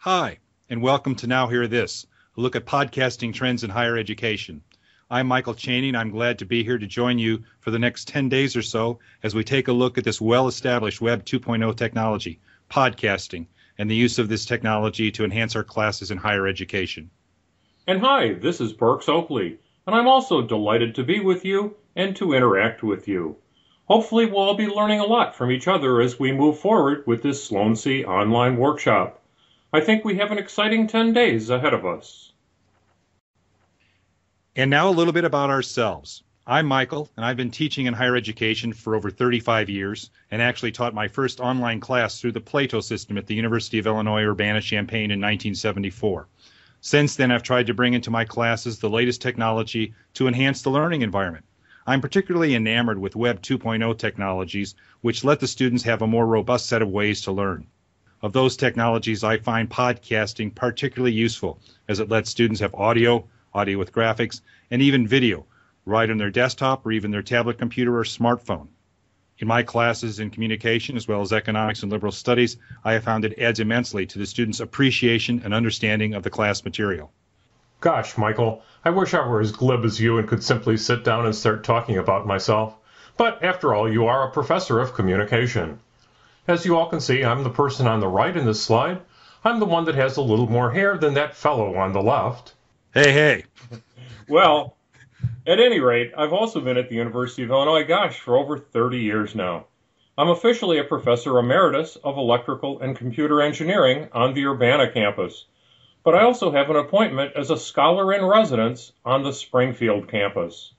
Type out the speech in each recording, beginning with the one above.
Hi, and welcome to Now Hear This, a look at podcasting trends in higher education. I'm Michael Chaney, and I'm glad to be here to join you for the next 10 days or so as we take a look at this well-established Web 2.0 technology, podcasting, and the use of this technology to enhance our classes in higher education. And hi, this is Burks Oakley, and I'm also delighted to be with you and to interact with you. Hopefully we'll all be learning a lot from each other as we move forward with this Sloan C online workshop. I think we have an exciting 10 days ahead of us. And now a little bit about ourselves. I'm Michael, and I've been teaching in higher education for over 35 years, and actually taught my first online class through the Plato system at the University of Illinois Urbana-Champaign in 1974. Since then, I've tried to bring into my classes the latest technology to enhance the learning environment. I'm particularly enamored with Web 2.0 technologies, which let the students have a more robust set of ways to learn. Of those technologies, I find podcasting particularly useful, as it lets students have audio with graphics, and even video, right on their desktop or even their tablet computer or smartphone. In my classes in communication, as well as economics and liberal studies, I have found it adds immensely to the students' appreciation and understanding of the class material. Gosh, Michael, I wish I were as glib as you and could simply sit down and start talking about myself. But after all, you are a professor of communication. As you all can see, I'm the person on the right in this slide. I'm the one that has a little more hair than that fellow on the left. Hey. Well, at any rate, I've also been at the University of Illinois, for over 30 years now. I'm officially a professor emeritus of electrical and computer engineering on the Urbana campus. But I also have an appointment as a scholar in residence on the Springfield campus.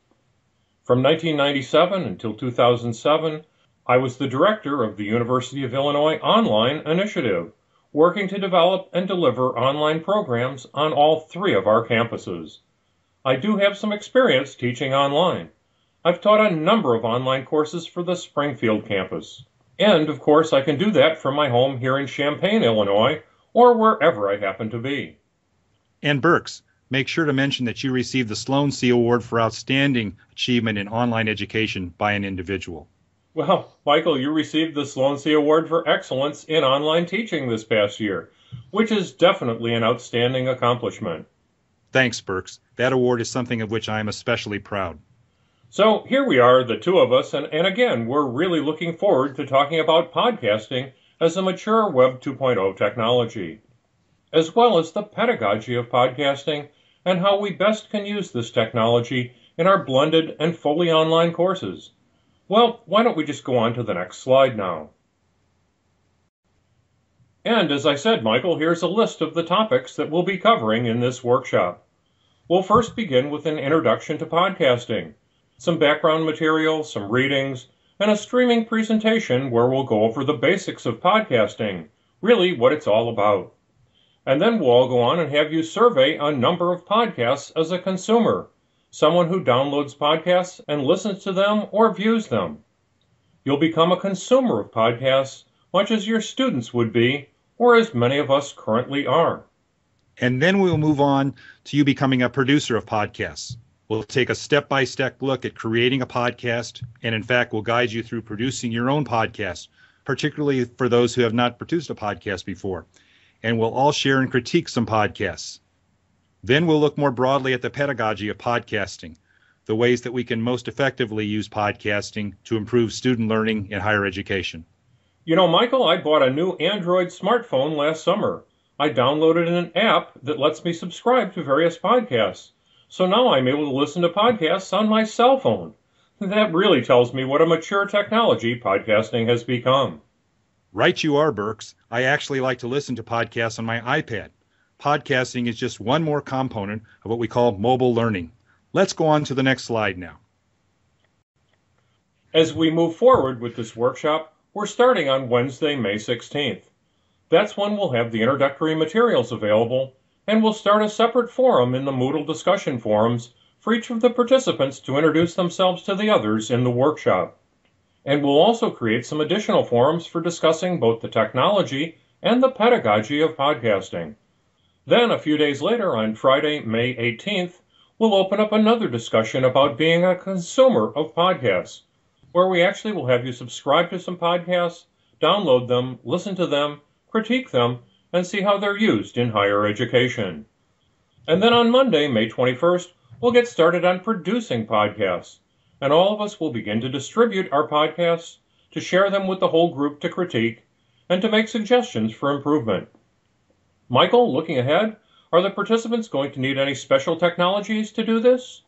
From 1997 until 2007, I was the director of the University of Illinois Online Initiative, working to develop and deliver online programs on all three of our campuses. I do have some experience teaching online. I've taught a number of online courses for the Springfield campus. And, of course, I can do that from my home here in Champaign, Illinois, or wherever I happen to be. And Burks, make sure to mention that you received the Sloan C Award for Outstanding Achievement in Online Education by an individual. Well, Michael, you received the Sloan C Award for Excellence in Online Teaching this past year, which is definitely an outstanding accomplishment. Thanks, Burks. That award is something of which I am especially proud. So here we are, the two of us, and again, we're really looking forward to talking about podcasting as a mature Web 2.0 technology, as well as the pedagogy of podcasting and how we best can use this technology in our blended and fully online courses. Well, why don't we just go on to the next slide now? And as I said, Michael, here's a list of the topics that we'll be covering in this workshop. We'll first begin with an introduction to podcasting, some background material, some readings, and a streaming presentation where we'll go over the basics of podcasting, really what it's all about. And then we'll all go on and have you survey a number of podcasts as a consumer, someone who downloads podcasts and listens to them or views them. You'll become a consumer of podcasts much as your students would be, or as many of us currently are. And then we'll move on to you becoming a producer of podcasts. We'll take a step-by-step look at creating a podcast, and in fact, we'll guide you through producing your own podcast, particularly for those who have not produced a podcast before. And we'll all share and critique some podcasts. Then we'll look more broadly at the pedagogy of podcasting, the ways that we can most effectively use podcasting to improve student learning in higher education. You know, Michael, I bought a new Android smartphone last summer. I downloaded an app that lets me subscribe to various podcasts. So now I'm able to listen to podcasts on my cell phone. That really tells me what a mature technology podcasting has become. Right you are, Burks. I actually like to listen to podcasts on my iPad. Podcasting is just one more component of what we call mobile learning. Let's go on to the next slide now. As we move forward with this workshop, we're starting on Wednesday, May 16th. That's when we'll have the introductory materials available, and we'll start a separate forum in the Moodle discussion forums for each of the participants to introduce themselves to the others in the workshop. And we'll also create some additional forums for discussing both the technology and the pedagogy of podcasting. Then, a few days later, on Friday, May 18th, we'll open up another discussion about being a consumer of podcasts, where we actually will have you subscribe to some podcasts, download them, listen to them, critique them, and see how they're used in higher education. And then on Monday, May 21st, we'll get started on producing podcasts, and all of us will begin to distribute our podcasts, to share them with the whole group to critique, and to make suggestions for improvement. Michael, looking ahead, are the participants going to need any special technologies to do this?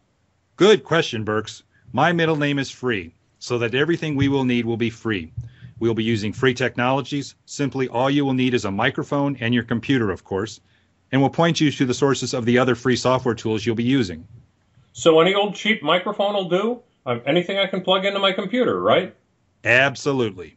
Good question, Burks. My middle name is Free, so that everything we will need will be free. We'll be using free technologies. Simply all you will need is a microphone and your computer, of course, and we'll point you to the sources of the other free software tools you'll be using. So any old cheap microphone will do? Anything I can plug into my computer, right? Absolutely.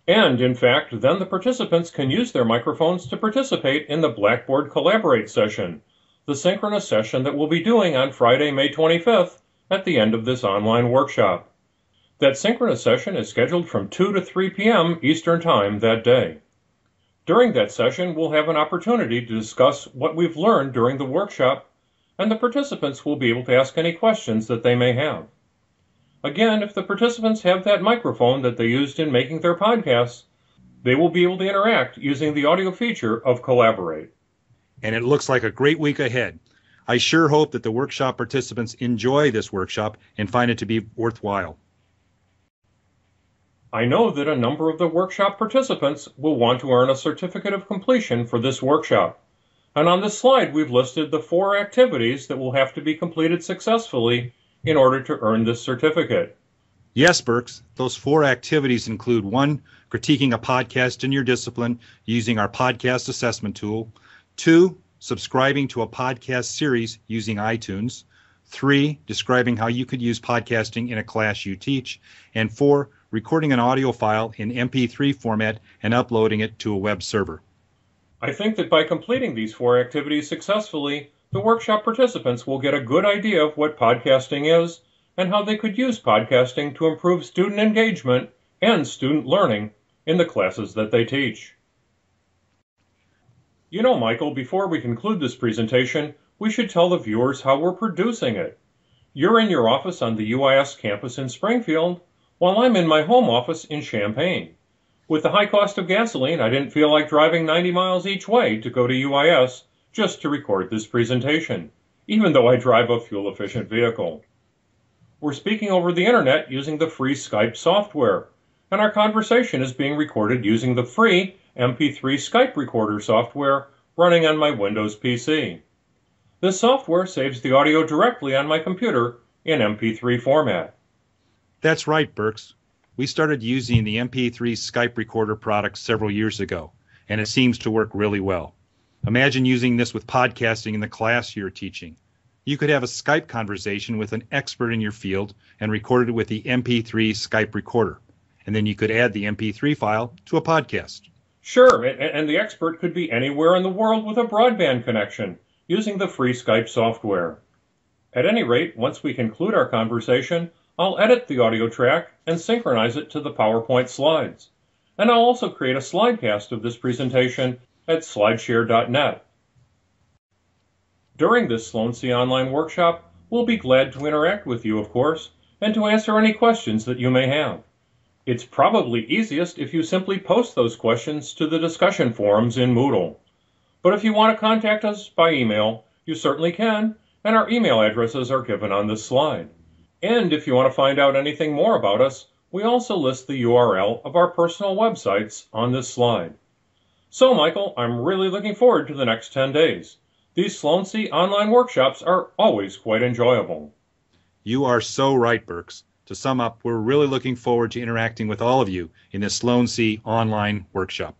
And, in fact, then the participants can use their microphones to participate in the BlackBoard Collaborate session, the synchronous session that we'll be doing on Friday, May 25th, at the end of this online workshop. That synchronous session is scheduled from 2 to 3 p.m. Eastern Time that day. During that session, we'll have an opportunity to discuss what we've learned during the workshop, and the participants will be able to ask any questions that they may have. Again, if the participants have that microphone that they used in making their podcasts, they will be able to interact using the audio feature of Collaborate. And it looks like a great week ahead. I sure hope that the workshop participants enjoy this workshop and find it to be worthwhile. I know that a number of the workshop participants will want to earn a certificate of completion for this workshop. And on this slide, we've listed the 4 activities that will have to be completed successfully in order to earn this certificate. Yes, Burks, those 4 activities include 1, critiquing a podcast in your discipline using our podcast assessment tool, 2, subscribing to a podcast series using iTunes, 3, describing how you could use podcasting in a class you teach, and 4, recording an audio file in MP3 format and uploading it to a web server. I think that by completing these 4 activities successfully, the workshop participants will get a good idea of what podcasting is and how they could use podcasting to improve student engagement and student learning in the classes that they teach. You know, Michael, before we conclude this presentation, we should tell the viewers how we're producing it. You're in your office on the UIS campus in Springfield, while I'm in my home office in Champaign. With the high cost of gasoline, I didn't feel like driving 90 miles each way to go to UIS just to record this presentation, even though I drive a fuel-efficient vehicle. We're speaking over the internet using the free Skype software, and our conversation is being recorded using the free MP3 Skype recorder software running on my Windows PC. This software saves the audio directly on my computer in MP3 format. That's right, Burks. We started using the MP3 Skype recorder product several years ago, and it seems to work really well. Imagine using this with podcasting in the class you're teaching. You could have a Skype conversation with an expert in your field and record it with the MP3 Skype recorder. And then you could add the MP3 file to a podcast. Sure, and the expert could be anywhere in the world with a broadband connection using the free Skype software. At any rate, once we conclude our conversation, I'll edit the audio track and synchronize it to the PowerPoint slides. And I'll also create a slidecast of this presentation at slideshare.net. During this Sloan C online workshop, we'll be glad to interact with you, of course, and to answer any questions that you may have. It's probably easiest if you simply post those questions to the discussion forums in Moodle. But if you want to contact us by email, you certainly can, and our email addresses are given on this slide. And if you want to find out anything more about us, we also list the URL of our personal websites on this slide. So, Michael, I'm really looking forward to the next 10 days. These Sloan C online workshops are always quite enjoyable. You are so right, Burks. To sum up, we're really looking forward to interacting with all of you in this Sloan C online workshop.